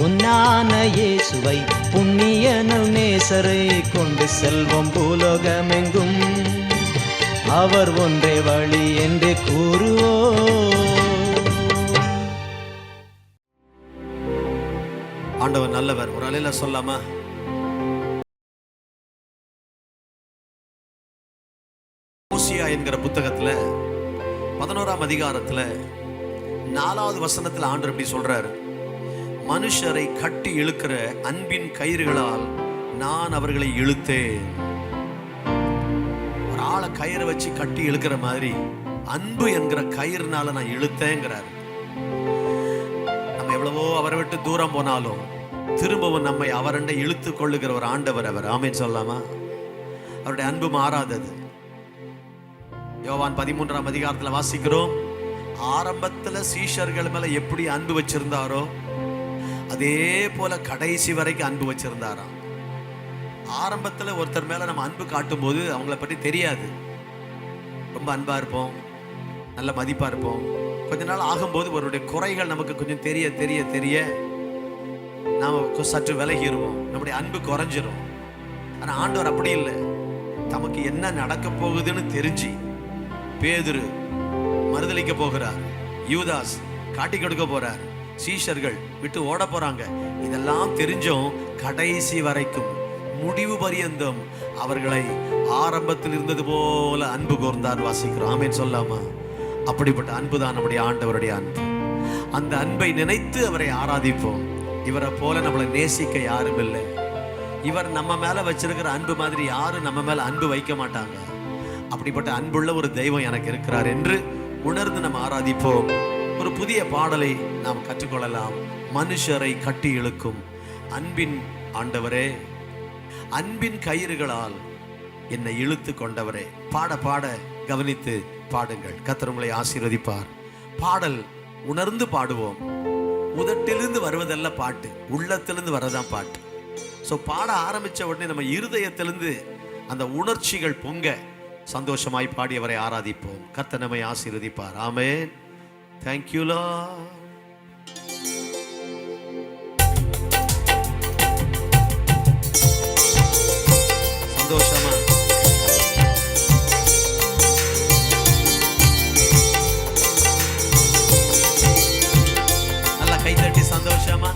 பொன்னான இயேசுவை புண்ணியனும் நேசரை கொண்டு செல்வம் பூலோகமெங்கும். அவர் ஒன்றே வழி என்று கூறுவோ. ஆண்டவர் நல்லவர். ஒரு அலையில சொல்லாமா? ஓசியா என்கிற புத்தகத்துல 11ஆம் அதிகாரத்துல 4வது வசனத்துல ஆண்டவர் இப்படி சொல்றாரு, மனுஷரை கட்டி இழுக்கிற அன்பின் கயிறுகளால் நான் அவர்களை இழுத்தேன். ஒரு ஆளை கயிறை வச்சு கட்டி இழுக்கிற மாதிரி அன்பு என்கிற கயிறுனால நான் இழுத்தேங்கிறார். நம்ம எவ்வளவோ அவரை விட்டு தூரம் போனாலும் திரும்பவும் நம்மை அவரண்டை இழுத்து கொள்ளுகிற ஒரு ஆண்டவர் அவர். ஆமென் சொல்லாமா? அவருடைய அன்பு மாறாதது. யோவான் 13ஆம் அதிகாரத்துல வாசிக்கிறோம், ஆரம்பத்துல சீஷர்கள் மேல எப்படி அன்பு வச்சிருந்தாரோ அதே போல கடைசி வரைக்கும் அன்பு வச்சிருந்தாராம். ஆரம்பத்துல ஒருத்தர் மேல நம்ம அன்பு காட்டும் போது அவங்கள பற்றி தெரியாது, ரொம்ப அன்பா இருப்போம், நல்ல மதிப்பா இருப்போம். கொஞ்ச நாள் ஆகும்போது அவருடைய குறைகள் நமக்கு கொஞ்சம் தெரிய தெரிய தெரிய நாம சற்று விலகிடுவோம், நம்முடைய அன்பு குறைஞ்சிரும். ஆனா ஆண்டவர் அப்படி இல்லை. தமக்கு என்ன நடக்க போகுதுன்னு தெரிஞ்சு பேதுரு மறுதலிக்க போகிறார், யூதாஸ் காட்டி கொடுக்க போறார், சீஷர்கள் விட்டு ஓட போறாங்க. இதெல்லாம் தெரிஞ்சும் கடைசி வரைக்கும் முடிவு பரியந்தம் அவர்களை ஆரம்பத்தில் இருந்தது போல அன்பு கூர்ந்தார். வாசிக்கிறோம். ஆமென் சொல்லாமா? அப்படிப்பட்ட அன்பு தான் நம்முடைய ஆண்டவருடைய அன்பு. அந்த அன்பை நினைத்து அவரை ஆராதிப்போம். இவரை போல நம்மளை நேசிக்க யாரும் இல்லை. இவர் நம்ம மேல வச்சிருக்கிற அன்பு மாதிரி யாரும் நம்ம மேல அன்பு வைக்க மாட்டாங்க. அப்படிப்பட்ட அன்புள்ள ஒரு தெய்வம் எனக்கு இருக்கிறார் என்று உணர்ந்து நம்ம ஆராதிப்போம். ஒரு புதிய பாடலை நாம் கற்றுக்கொள்ளலாம். மனுஷரை கட்டி இழுக்கும் அன்பின் ஆண்டவரே, அன்பின் கயிறுகளால் என்னை இழுத்து கொண்டவரே. பாட பாட கவனித்து பாடுங்கள். கர்த்தர் உங்களை ஆசீர்வதிப்பார். பாடல் உணர்ந்து பாடுவோம். உதட்டிலிருந்து வருவதல்ல பாட்டு, உள்ளத்திலிருந்து வரதான் பாட்டு. ஸோ பாட ஆரம்பிச்ச உடனே நம்ம இருதயத்திலிருந்து அந்த உணர்ச்சிகள் பொங்க சந்தோஷமாய் பாடியவரை ஆராதிப்போம். கர்த்தர் நம்மை ஆசீர்வதிப்பார். ஆமென். Thank you Lord. சந்தோஷமா நல்லா கைதட்டி சந்தோஷமா.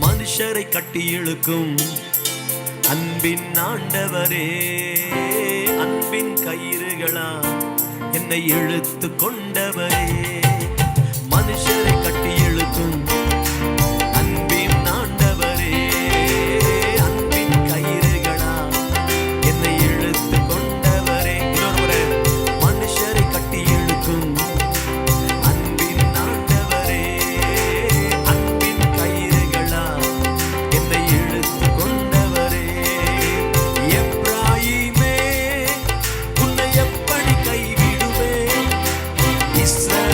மனுஷரை கட்டி இழுக்கும் அன்பின் ஆண்டவரே, அன்பின் கயிறுகளா என்னை இழுத்து கொண்டவரே. மனுஷரை கட்டி இழுக்கும் அன்பின் ஆண்டவரே, அன்பின் கயிறுகளா என்னை இழுத்து கொண்டவரே. இன்னொரு மனுஷரை கட்டி இழுக்கும் அன்பின் ஆண்டவரே, அன்பின் கயிறுகளா என்னை இழுத்து கொண்டவரே. எப்ராயிமே உன்னை எப்படி கைவிடுவேன், இஸ்ரவேல்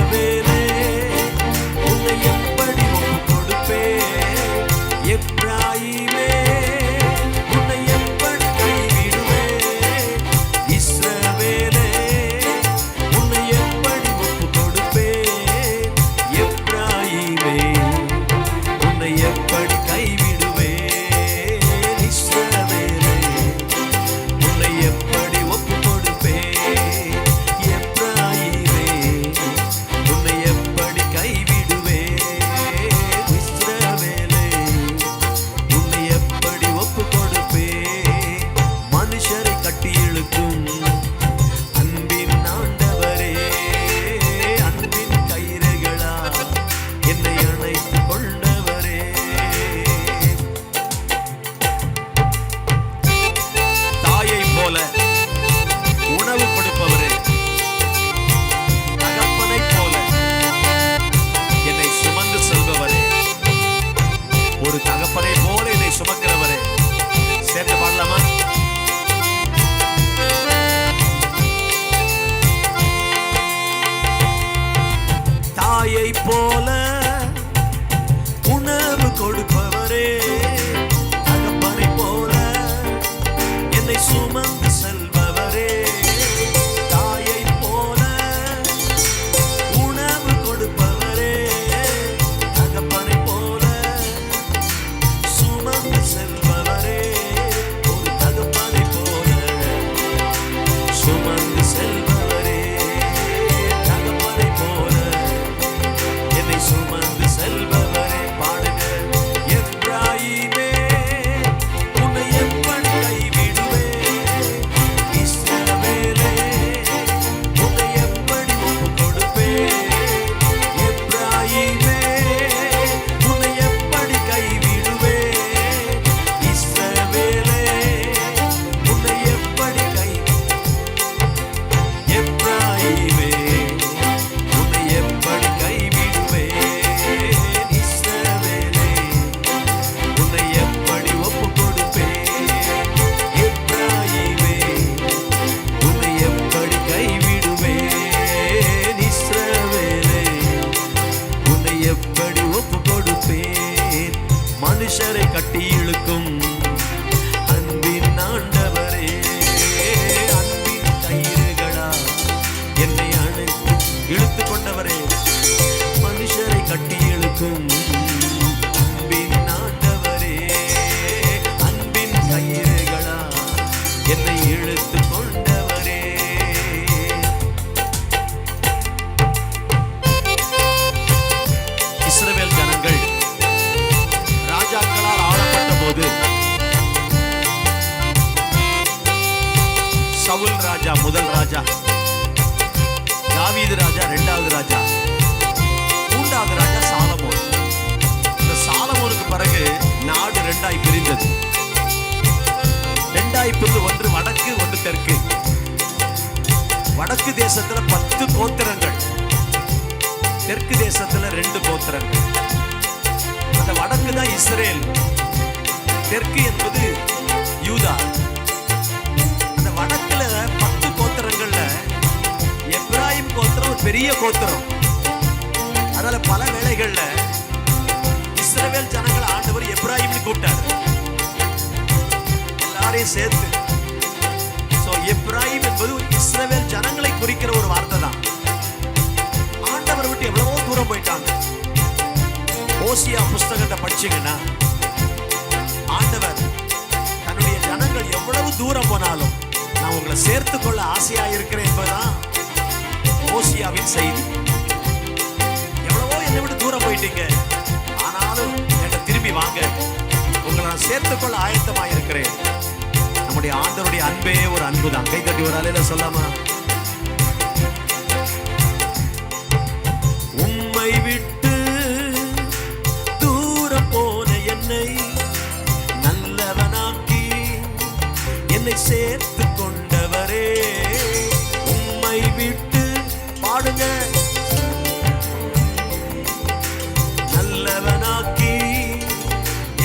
மனுஷரை கட்டி இழுக்கும் அன்பின் ஆண்டவரே, அன்பின் கயிறுகளா என்னை அணைத்து இழுத்து கொண்டவரே, மனுஷரை கட்டி இழுக்கும் அன்பின் ஆண்டவரே, அன்பின் கயிறுகளா என்னை இழுத்து கொண்டவரே. இஸ்ரவேல் ஜனங்கள் ராஜாக்களால் ஆளப்பட்ட போது சவுல் ராஜா முதல் ராஜா, தாவீது ராஜா இரண்டாவது ராஜா, மூன்றாவது ராஜா சாலமோன். இந்த சாலமோனுக்கு பிறகு நாடு இரண்டாய் பிரிந்தது. இரண்டாய் பிரிந்து ஒன்று வடக்கு ஒன்று தெற்கு. வடக்கு தேசத்துல 10 கோத்திரங்கள், தெற்கு தேசத்துல 2 கோத்திரங்கள். அந்த வடக்கு தான் இஸ்ரேல், தெற்கு என்பது யூதா. அந்த வடக்குல 10 கோத்திரங்கள்ல எப்ராயிம் கோத்திரம் ஒரு பெரிய கோத்திரம். அதனால பல வேளைகள்ல இஸ்ரவேல் ஜனங்களை ஆண்டவர் எப்ராயிம்னு கூப்பிட்டாரு, எல்லாரையும் சேர்த்து. சோ எப்ராயிம் என்பது இஸ்ரவேல் ஜனங்களை குறிக்கிற ஒரு வார்த்தை தான். ஆண்டவர் விட்டு எவ்வளவோ தூரம் போயிட்டாங்க. ஓசியா புஸ்தகத்தை படிச்சீங்கன்னா ஆண்டவர் தன்னுடைய ஜனங்கள் எவ்வளவு தூரம் போனாலும் நான் உங்களை சேர்த்து கொள்ள ஆசையா இருக்கிறேன் என்பதுதான் ஓசியாவின் செய்தி. எவ்வளவோ என்னை விட்டு தூரம் போயிட்டீங்க, ஆனாலும் என்னை திரும்பி வாங்க, உங்களை நான் சேர்த்துக்கொள்ள ஆயத்தமா இருக்கிறேன். நம்முடைய ஆண்டவருடைய அன்பே ஒரு அன்பு தான். கை தட்டி ஒரு அலையில சொல்லாமா? உம்மை விட்டு தூரம் போன என்னை நல்லவனாக்கி என்னை சேர்த்து கொண்டவரே, உம்மை விட்டு பாடுங்க, நல்லவனாக்கி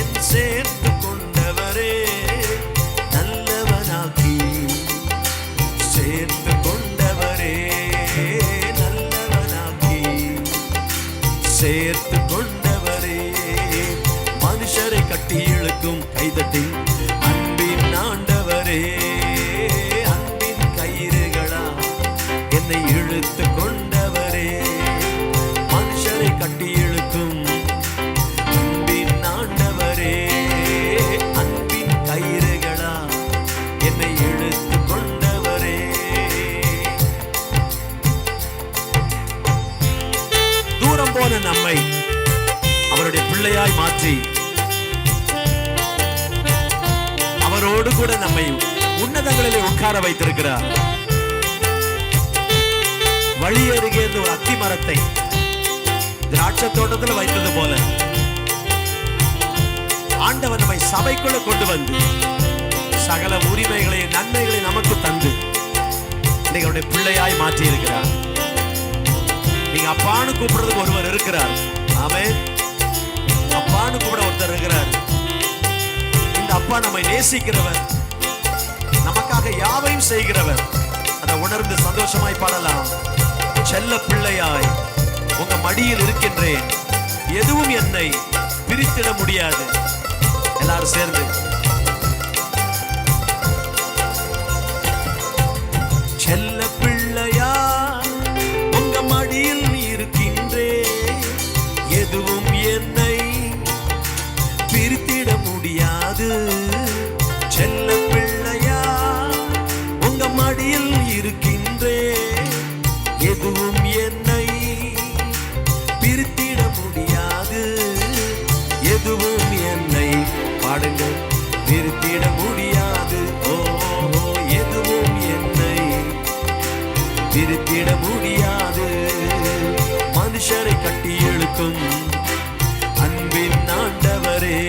என் சேர்த்து கொண்டவரே, நல்லவனாக்கி சேர்த்து கொண்டவரே, நல்லவனாக்கி சேர்த்து கொண்டவரே, மனுஷரை கட்டி இழுக்கும் கைதட்டி அன்பின் ஆண்டவரே, அன்பின் கயிறுகளா என்னை இழுத்து கொண்டவரே, மனுஷரை கட்டி இழுக்கும் அன்பின் ஆண்டவரே, அன்பின் கயிறுகளா என்னை இழுத்து கொண்டவரே. தூரம் போன நம்மை அவருடைய பிள்ளையாய் மாற்றி அவரோடு கூட நம்மை உன்னதங்களிலே உட்கார வைத்திருக்கிறார். வழி அருகே ஒரு அத்தி மரத்தை திராட்சை தோட்டத்தில் வைத்தது போல ஆண்டவர் நம்மை சபைக்குள்ள கொண்டு வந்து சகல உரிமைகளை நன்மைகளை நமக்கு தந்து இன்னைக்கு அவருடைய பிள்ளையாய் மாற்றி இருக்கிறார். நீங்க அப்பான்னு கூப்பிடுறதுக்கு ஒருவர் இருக்கிறார். ஆமென். அப்பான்னு கூப்பிட ஒருத்தர் இருக்கிறார். இந்த அப்பா நம்மை நேசிக்கிறவர், நமக்காக யாவையும் செய்கிறவர். அதை உணர்ந்து சந்தோஷமாய் பாடலாம். செல்ல பிள்ளையாய் உங்க மடியில் இருக்கின்றேன், எதுவும் என்னை பிரித்திட முடியாது. எல்லாரும் சேர்ந்து செல்ல பிள்ளையா உங்க மடியில் இருக்கின்றேன், எதுவும் என்னை பிரித்திட முடியாது. செல்ல பிள்ளையா உங்க மடியில் இருக்கின்றேன், எதுவும் என்னை பிரித்திட முடியாது. எதுவும் என்னை பாடுங்க பிரித்திட முடியாது. ஓ எதுவும் என்னை பிரித்திட முடியாது. மனுஷரை கட்டி இழுக்கும் அன்பின் ஆண்டவரே,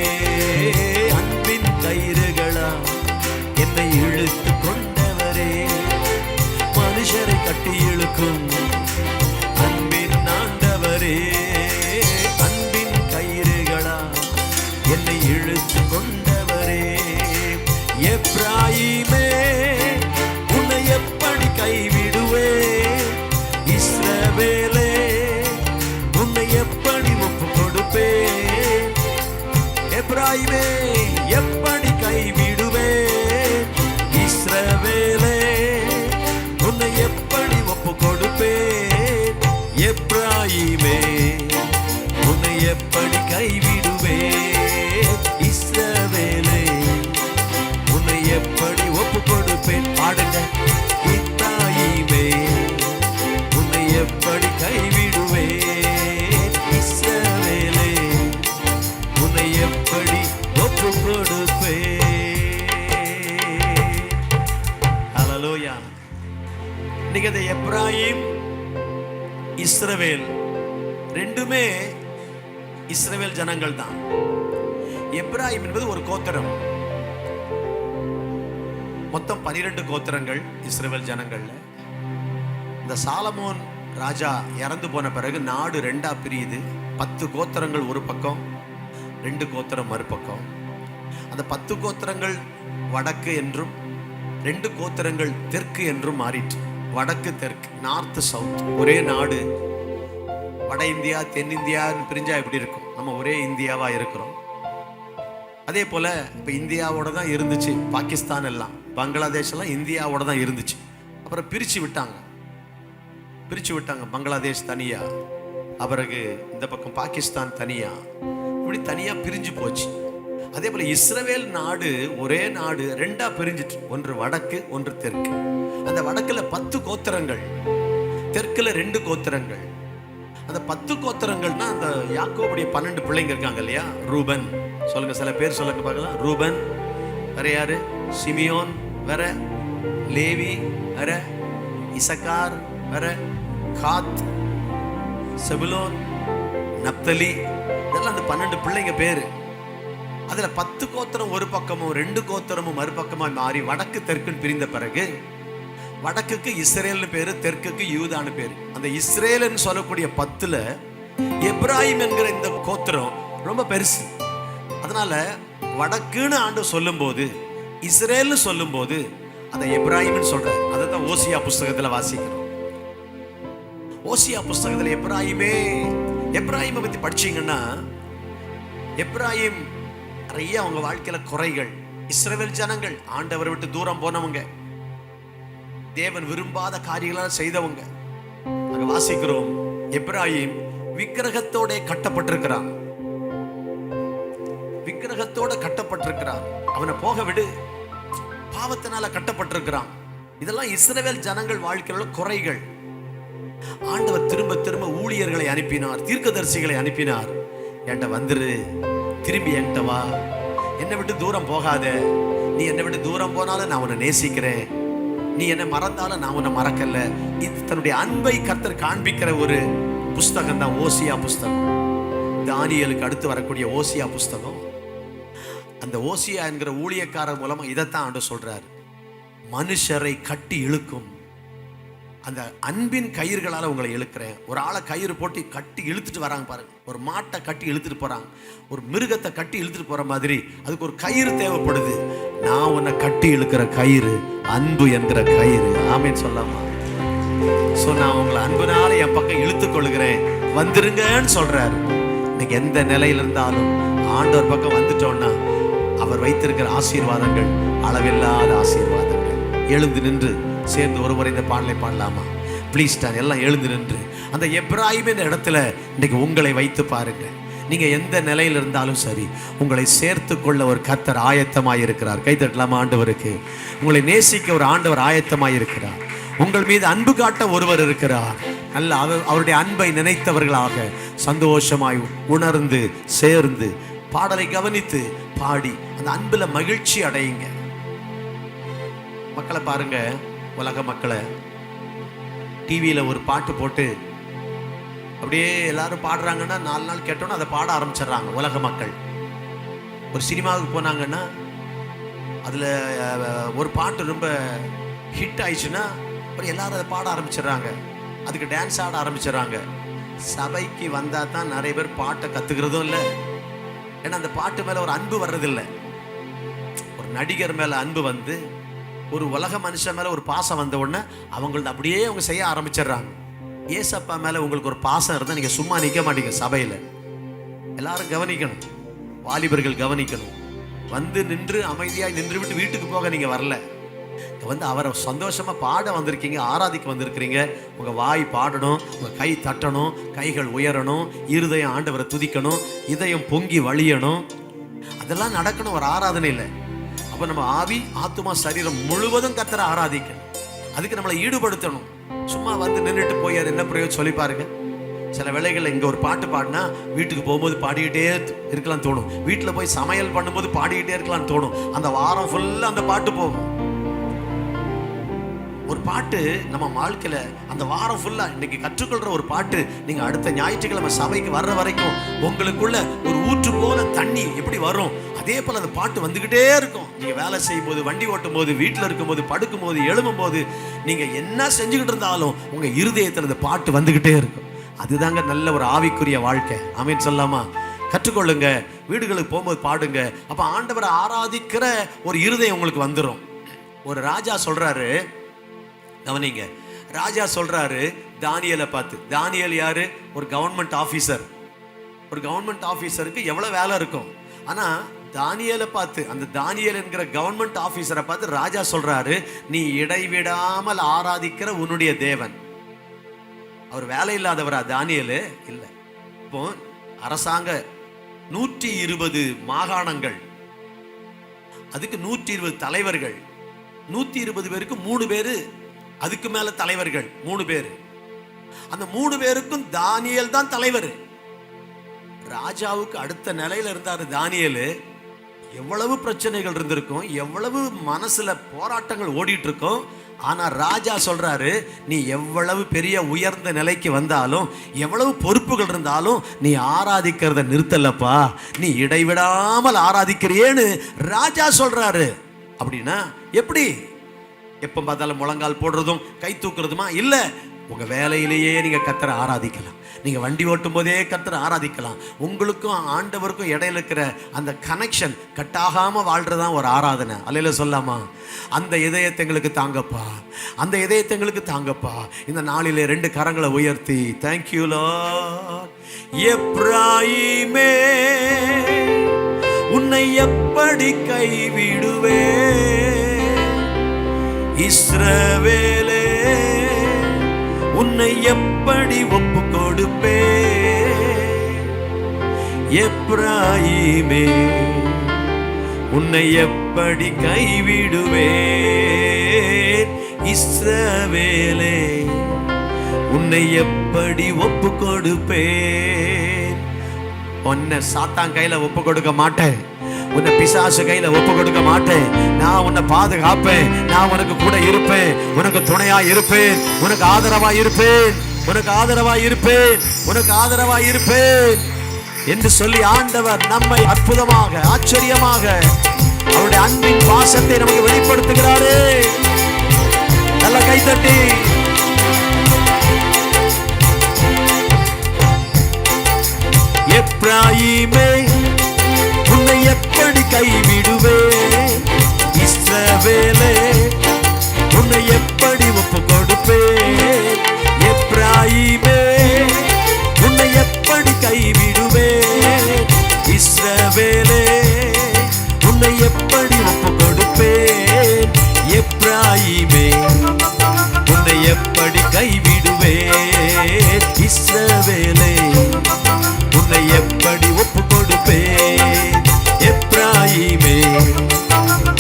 அன்பின் கயிறுகளா என்னை இழுத்து கொண்டவரே, மனுஷரை கட்டி இழுக்கும் அன்பின் ஆண்டவரே, அன்பின் கயிறுகளா என்னை இழுத்து கொண்டவரே. எப்ராயிமே உன்னை எப்படி கைவிடுவே, எப்ராயிமே எப்படி கைவிடுவேன், இஸ்ரவேலே உன்னை எப்படி ஒப்பு கொடுப்பேன், எப்ராயிமே உன்னை எப்படி கைவிடுவேன், இஸ்ரவேலே உன்னை எப்படி ஒப்பு கொடுப்பேன். பாடுங்க. எப்ராயிமே உன்னை எப்படி கைவிடுவேன், இஸ்ரவேலே உன்னை எப்படி ஒப்பு கொடுப்பேன். ஹல்லேலூயா. இன்னைக்கு அந்த எப்ராயிம் இஸ்ரவேல் ரெண்டுமே இஸ்ரவேல் ஜனங்கள் தான். எப்ராயிம் என்பது ஒரு கோத்திரம். மொத்தம் 12 கோத்திரங்கள் இஸ்ரவேல் ஜனங்கள்ல. இந்த சாலமோன் ராஜா இறந்து போன பிறகு நாடு 2ஆ பிரியுது. 10 கோத்திரங்கள் ஒரு பக்கம், 2 கோத்திரம் மறுபக்கம். அந்த 10 கோத்திரங்கள் வடக்கு என்றும் 2 கோத்திரங்கள் தெற்கு என்றும் மாறிட்டு, வடக்கு தெற்கு, நார்த் சவுத், ஒரே நாடு. வட இந்தியா தென்னிந்தியான்னு பிரிஞ்சா எப்படி இருக்கும்? நம்ம ஒரே இந்தியாவா இருக்கிறோம். அதே போல இப்ப இந்தியாவோட தான் இருந்துச்சு பாகிஸ்தான் எல்லாம், பங்களாதேஷ் எல்லாம் இந்தியாவோட தான் இருந்துச்சு. அப்புறம் பிரிச்சு விட்டாங்க. பங்களாதேஷ் தனியா, அவருக்கு இந்த பக்கம் பாகிஸ்தான் தனியா, இப்படி தனியா பிரிஞ்சு போச்சு. அதே போல இஸ்ரவேல் நாடு ஒரே நாடு 2ஆ பிரிஞ்சிட்டு, ஒன்று வடக்கு ஒன்று தெற்கு. அந்த வடக்குல 10 கோத்திரங்கள், தெற்குல 2 கோத்திரங்கள். அந்த 10 கோத்திரங்கள்னா அந்த யாக்கோபுடைய 12 பிள்ளைங்க இருக்காங்க இல்லையா? ரூபன் சொல்லுங்க, சில பேர் சொல்லுங்க பார்க்கலாம். ரூபன் வேற யாரு? சிமியோன் வேற, லேவி வேற, இசக்கார் வேற, காத், செபுலோன், நப்தலி, இதெல்லாம் அந்த 12 பிள்ளைங்க பேரு. அதுல 10 கோத்திரம் ஒரு பக்கமும் 2 கோத்திரமும் மறுபக்கமா மாறி வடக்கு தெற்குன்னு பிரிந்த பிறகு, வடக்குக்கு இஸ்ரேல்னு பேரு, தெற்குக்கு யூதான்னு பேரு. அந்த இஸ்ரேல்னு சொல்லக்கூடிய 10ல எப்ராயிம் என்கிற இந்த கோத்திரம் ரொம்ப பெருசு. அதனால வடக்குன்னு ஆண்டு சொல்லும் போது, இஸ்ரேல்னு சொல்லும் போது அதை எப்ராயிம்னு சொல்ற. அதை தான் ஓசியா புஸ்தகத்துல வாசிக்கிறோம். ஓசியா புஸ்தகத்துல எப்ராயிமை பத்தி படிச்சீங்கன்னா, எப்ராயிம் நிறைய அவங்க வாழ்க்கையில குறைகள். இஸ்ரவேல் ஜனங்கள் ஆண்டவரை விட்டு தூரம் போனவங்க, தேவன் விரும்பாத காரியங்களால் செய்தவங்க. அங்க வாசிக்கிறோம், எப்ராயிம் விக்கிரகத்தோட கட்டப்பட்டிருக்கிறான். அவனை போக விடு, பாவத்தினால கட்டப்பட்டிருக்கிறான். இதெல்லாம் இஸ்ரவேல் ஜனங்கள் வாழ்க்கையில குறைகள். ஆண்டவர் திரும்ப திரும்ப ஊழியர்களை அனுப்பினார், தீர்க்கதரிசிகளை அனுப்பினார். என்கிட்ட வந்துரு, திரும்பி என்கிட்ட வா, என்னை விட்டு தூரம் போகாத. நீ என்னை விட்டு தூரம் போனாலும் நான் உன்னை நேசிக்கிறேன், நீ என்னை மறந்தாலும் நான் உன்னை மறக்கல. இது தன்னுடைய அன்பை கர்த்தர் காண்பிக்கிற ஒரு புஸ்தகம் தான் ஓசியா புஸ்தகம். தானியேலுக்கு அடுத்து வரக்கூடிய ஓசியா புஸ்தகம். அந்த ஓசியா என்கிற ஊழியக்காரர் மூலமா இதைத்தான் ஆண்டு சொல்றாரு. மனுஷரை கட்டி இழுக்கும் அந்த அன்பின் கயிறுகளால உங்களை இழுக்கிறேன். ஒரு ஆளை கயிறு போட்டு கட்டி இழுத்துட்டு வராங்க பாருங்க. ஒரு மாட்டை கட்டி இழுத்துட்டு போறாங்க, ஒரு மிருகத்தை கட்டி இழுத்துட்டு போற மாதிரி அதுக்கு ஒரு கயிறு தேவைப்படுது. நான் உன்னை கட்டி இழுக்கிற கயிறு அன்பு என்கிற கயிறு. ஆமேன்னு சொல்லாமா? சோ நான் உங்களை அன்புனால என் பக்கம் இழுத்துக் கொள்கிறேன், வந்துருங்கன்னு சொல்றாரு. இன்னைக்கு எந்த நிலையில இருந்தாலும் ஆண்டவர் பக்கம் வந்துட்டோம்னா அவர் வைத்திருக்கிற ஆசீர்வாதங்கள் அளவில்லாத ஆசீர்வாதங்கள். எழுந்து நின்று சேர்ந்து ஒருமுறை இந்த பாடலை பாடலாமா? ப்ளீஸ் டான், எல்லாம் எழுந்து நின்று அந்த எப்ராயிம் என்ற இடத்துல இன்னைக்கு உங்களை வைத்து பாருங்க. நீங்க எந்த நிலையில் இருந்தாலும் சரி, உங்களை சேர்த்து கொள்ள ஒரு கர்த்தர் ஆயத்தமாய் இருக்கிறார். கை தட்டலாமா ஆண்டவருக்கு? உங்களை நேசிக்க ஒரு ஆண்டவர் ஆயத்தமாய் இருக்கிறார். உங்கள் மீது அன்பு காட்ட ஒருவர் இருக்கிறார். நல்ல அவருடைய அன்பை நினைத்தவர்களாக சந்தோஷமாய் உணர்ந்து சேர்ந்து பாடலை கவனித்து பாடி அந்த அன்புல மகிழ்ச்சி அடையுங்க. மக்களை பாருங்க, உலக மக்களை டிவியில ஒரு பாட்டு போட்டு அப்படியே எல்லாரும் பாடுறாங்கன்னா 4 நாள் கேட்டோன்னா அதை பாட ஆரம்பிச்சிடுறாங்க உலக மக்கள். ஒரு சினிமாவுக்கு போனாங்கன்னா அதுல ஒரு பாட்டு ரொம்ப ஹிட் ஆயிடுச்சுன்னா அப்புறம் எல்லாரும் அதை பாட ஆரம்பிச்சிடுறாங்க, அதுக்கு டான்ஸ் ஆட ஆரம்பிச்சிடுறாங்க. சபைக்கு வந்தா தான் நிறைய பேர் பாட்டை கத்துக்கிறதும் இல்லை. ஏன்னா அந்த பாட்டு மேல ஒரு அன்பு வர்றதில்லை. ஒரு நடிகர் மேல அன்பு வந்து, ஒரு உலக மனுஷன் மேல ஒரு பாசம் வந்த உடனே அவங்கள அப்படியே அவங்க செய்ய ஆரம்பிச்சிடுறாங்க. ஏசப்பா மேல உங்களுக்கு ஒரு பாசம் இருந்தால் நீங்க சும்மா நிற்க மாட்டீங்க. சபையில எல்லாரும் கவனிக்கணும். வாலிபர்கள் கவனிக்கணும். வந்து நின்று அமைதியாய் நின்று விட்டு வீட்டுக்கு போக நீங்க வரல. வந்து அவரை சந்தோஷமா பாட வந்திருக்கீங்க, ஆராதிக்க வந்திருக்கிறீங்க. உங்க வாய் பாடணும், உங்க கை தட்டணும், கைகள் உயரணும், இருதயம் ஆண்டவரை துதிக்கணும், இதயம் பொங்கி வழியணும். அதெல்லாம் நடக்கணும் ஒரு ஆராதனை இல்லை. அப்ப நம்ம ஆவி, ஆத்துமா, சரீரம் முழுவதும் கர்த்தரை ஆராதிக்கணும். அதுக்கு நம்மளை ஈடுபடுத்தணும். சும்மா வந்து நின்றுட்டு போய் அது என்ன பிரயோஜனம் சொல்லி பாருங்க. சில வேளைகளில் இங்கே ஒரு பாட்டு பாடினா வீட்டுக்கு போகும்போது பாடிக்கிட்டே இருக்கலாம் தோணும். வீட்டில் போய் சமையல் பண்ணும்போது பாடிக்கிட்டே இருக்கலாம்னு தோணும். அந்த வாரம் ஃபுல்லாக அந்த பாட்டு போகும். ஒரு பாட்டு நம்ம வாழ்க்கையில அந்த வாரம் ஃபுல்லா இன்னைக்கு கற்றுக்கொள்ற ஒரு பாட்டு, நீங்க அடுத்த ஞாயிற்றுக்கிழமை சபைக்கு வர்ற வரைக்கும் உங்களுக்குள்ள ஒரு ஊற்று போல தண்ணி எப்படி வரும், அதே போல அந்த பாட்டு வந்துகிட்டே இருக்கும். நீங்க வேலை செய்யும் போது, வண்டி ஓட்டும் போது, வீட்டில் இருக்கும் போது, படுக்கும் போது, எழும்பும் போது, நீங்க என்ன செஞ்சுக்கிட்டு இருந்தாலும் உங்க இருதயத்தில் அந்த பாட்டு வந்துகிட்டே இருக்கும். அதுதாங்க நல்ல ஒரு ஆவிக்குரிய வாழ்க்கை. ஆமீன் சொல்லாமா? கற்றுக்கொள்ளுங்க. வீடுகளுக்கு போகும்போது பாடுங்க. அப்ப ஆண்டவரை ஆராதிக்கிற ஒரு இருதயம் உங்களுக்கு வந்துடும். ஒரு ராஜா சொல்றாரு, கவனிங்க, ராஜா சொல்றாரு தானியேலை பார்த்து. தானியேல் யாரு? ஒரு கவர்மெண்ட் ஆபீசர். ஒரு கவர்மெண்ட் ஆபீசருக்கு எவ்வளவு வேலை இருக்கும். ஆனா தானியேலை பார்த்து, அந்த தானியேல் என்கிற கவர்மெண்ட் ஆபீசரை பார்த்து ராஜா சொல்றாரு, நீ இடைவிடாமல் ஆராதிக்கிற உன்னுடைய தேவன். அவர் வேலை இல்லாதவரா தானியேல்? இல்லை. இப்போ அரசாங்க 120 மாகாணங்கள், அதுக்கு 120 தலைவர்கள், 120 பேருக்கு 3 பேரு அதுக்கு மேல தலைவர்கள், 3 பேரு. அந்த 3 பேருக்கும் தானியேல் தான் தலைவர். ராஜாவுக்கு அடுத்த நிலையில இருந்தாரு தானியேல். எவ்வளவு பிரச்சனைகள் இருந்திருக்கும், எவ்வளவு மனசுல போராட்டங்கள் ஓடிட்டு இருக்கும். ஆனா ராஜா சொல்றாரு, நீ எவ்வளவு பெரிய உயர்ந்த நிலைக்கு வந்தாலும், எவ்வளவு பொறுப்புகள் இருந்தாலும் நீ ஆராதிக்கிறத நிறுத்தலப்பா, நீ இடைவிடாமல் ஆராதிக்கிறியேன்னு ராஜா சொல்றாரு. அப்படின்னா எப்படி? எப்ப பார்த்தாலும் முழங்கால் போடுறதும் கை தூக்குறதுமா? இல்ல. உங்க வேலையிலேயே நீங்க கர்த்தரை ஆராதிக்கலாம். நீங்க வண்டி ஓட்டும் போதே கர்த்தரை ஆராதிக்கலாம். உங்களுக்கும் ஆண்டவருக்கும் இடையில இருக்கிற அந்த கனெக்ஷன் கட்டாகாம வாழ்றதுதான் ஒரு ஆராதனை. அல்லேலூயா சொல்லாமா? அந்த இதயத்தை எங்களுக்கு தாங்கப்பா, அந்த இதயத்தை எங்களுக்கு தாங்கப்பா. இந்த நாளிலே 2 கரங்களை உயர்த்தி தேங்க்யூ லார்ட். எப்ராயிமே உன்னை எப்படி கைவிடுவே, இஸ்ரவேலே உன்னை எப்படி ஒப்பு கொடுப்பே, எப்ராயிமே உன்னை எப்படி கைவிடுவே, இஸ்ரவேலே உன்னை எப்படி ஒப்பு கொடுப்பே. உன்னை சாத்தான் கையில ஒப்பு கொடுக்க மாட்டேன், உன்னை பிசாசு கையில ஒப்பு கொடுக்க மாட்டேன். நான் உன்னை பாதுகாப்பேன், நான் உனக்கு கூட இருப்பேன், உனக்கு துணையா இருப்பேன், உனக்கு ஆதரவா இருப்பேன், உனக்கு ஆதரவா இருப்பேன், உனக்கு ஆதரவா இருப்பேன் என்று சொல்லி ஆண்டவர் நம்மை அற்புதமாக, ஆச்சரியமாக அவருடைய அன்பின் பாசத்தை நமக்கு வெளிப்படுத்துகிறாரே. நல்ல கைதட்டி. எப்ராயிமே உன்னை எப்படி கைவிடுவே, இஸ்ரவேலே உன்னை எப்படி ஒப்பு கொடுப்பே, எப்ராயிமே உன்னை எப்படி கைவிடுவே, இஸ்ரவேலே உன்னை எப்படி ஒப்பு கொடுப்பே, எப்ராயிமே உன்னை எப்படி கைவிடுவே, இஸ்ரவேலே உன்னை எப்படி ஒப்பு கொடுப்பே, எப்ராயிமே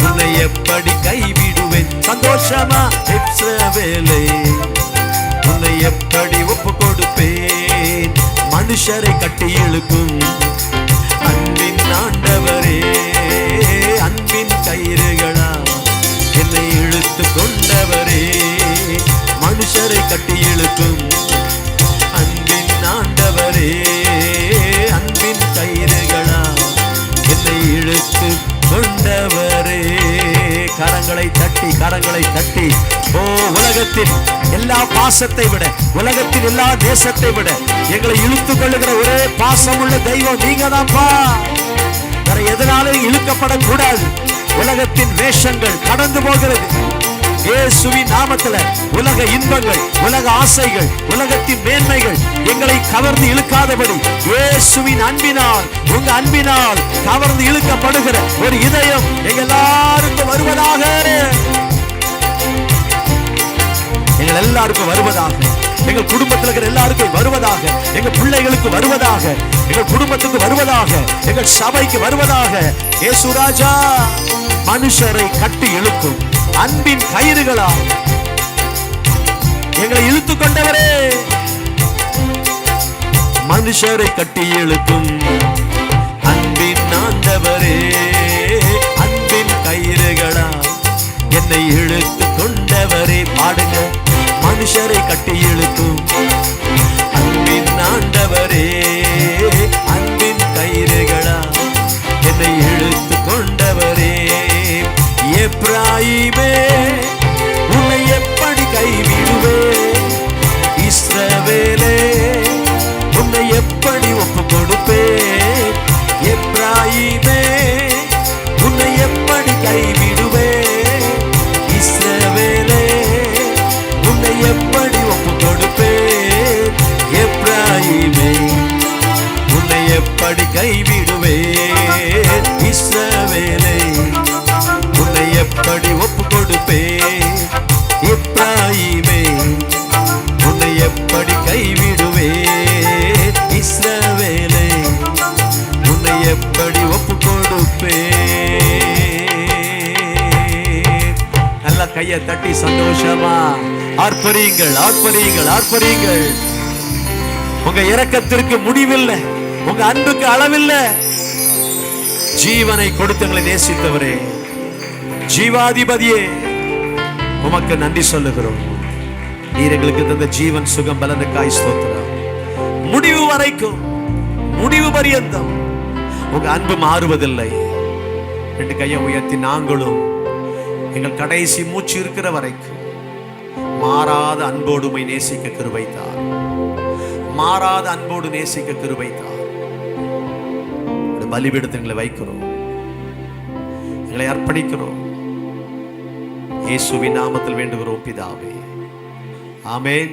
உன்னை எப்படி கைவிடுவேன். சந்தோஷமா? இஸ்ரவேலே உன்னை எப்படி ஒப்பு கொடுப்பேன். மனுஷரை கட்டி இழுக்கும் அன்பின் ஆண்டவரே, அன்பின் கயிறுகளா என்னை இழுத்து கொண்டவரே, மனுஷரை கட்டி இழுக்கும் அன்பின் ஆண்டவரே, அன்பின் கயிறுகளா என்னை இழுத்து கொண்டவரே. கரங்களை தட்டி, கரங்களை தட்டி. ஓ, உலகத்தின் எல்லா பாசத்தை விட, உலகத்தின் எல்லா தேசத்தை விட எங்களை இழுத்துக் கொள்ளுகிற ஒரே பாசமுள்ள தெய்வம் நீங்க தான்ப்பா. வேற எதனாலும் இழுக்கப்படக்கூடாது. உலகத்தின் வேஷங்கள் கடந்து போகிறது. இயேசுவின் நாமத்துல உலக இன்பங்கள், உலக ஆசைகள், உலகத்தின் மேன்மைகள் எங்களை கவர்ந்து இழுக்காதபடி இயேசுவின் அன்பினால், உங்க அன்பினால் கவர்ந்து இழுக்கப்படுகிற ஒரு இதயம் எங்க எல்லாருக்கும் வருவதாக, எங்கள் எல்லாருக்கும் வருவதாக, எங்கள் குடும்பத்தில் இருக்கிற எல்லாருக்கும் வருவதாக, எங்க பிள்ளைகளுக்கு வருவதாக, எங்கள் குடும்பத்துக்கு வருவதாக, எங்கள் சபைக்கு வருவதாக. இயேசு ராஜா மனுஷரை கட்டி இழுக்கும் அன்பின் கயிறுகளா எங்களை இழுத்து கொண்டவரே, மனுஷரை கட்டி இழுக்கும் அன்பின் ஆண்டவரே, அன்பின் கயிறுகளா என்னை இழுத்து கொண்டவரே. பாடுங்க. மனுஷரை கட்டி இழுக்கும் அன்பின் ஆண்டவரே, அன்பின் கயிறுகளா என்னை இழுத்து கொண்டவரே. எப்ராயிமே உன்னை எப்படி கைவிடுவே, இஸ்ரவேலே உன்னை எப்படி ஒப்பு கொடுப்பே. எப்ராயிமே உன்னை எப்படி கைவிடுவே, இஸ்ரவேலே உன்னை எப்படி ஒப்பு கொடுப்பே. எப்ராயிமே உன்னை எப்படி கைவிடுவே, இஸ்ரவேலே உன்னை எப்படி ஒப்பு கொடுப்பே. எப்ராயிமே உன்னை எப்படி கைவிடுவே, இஸ்ரவேலே உன்னை எப்படி ஒப்பு கொடுப்பே. நல்ல கையை தட்டி சந்தோஷமா ஆர்ப்பரியுங்கள், ஆர்ப்பரியுங்கள், ஆர்ப்பரியுங்கள். உங்க இரக்கத்திற்கு முடிவில்லை, உங்க அன்புக்கு அளவில்லை. ஜீவனை கொடுத்தங்களை நேசித்தவரே, ஜீவாதிபதியே, உமக்கு நன்றி சொல்லுகிறோம். நீர் எங்களுக்கு தந்த ஜீவன் சுகம் பலனுக்காய் ஸ்தோத்திரம். முடிவு வரைக்கும், முடிவு பரியந்தம் உங்க அன்பு மாறுவதில்லை. ரெண்டு கையை உயர்த்தி நாங்களும் எங்கள் கடைசி மூச்சு இருக்கிற வரைக்கும் மாறாத அன்போடு உம்மை நேசிக்க கிருபைத்தார், மாறாத அன்போடு நேசிக்க கிருபைத்தார். பலிபீடத்தில் எங்களை வைக்கிறோம், எங்களை அர்ப்பணிக்கிறோம். இயேசுவின் நாமத்தில் வேண்டுகிறோம் பிதாவே, ஆமென்.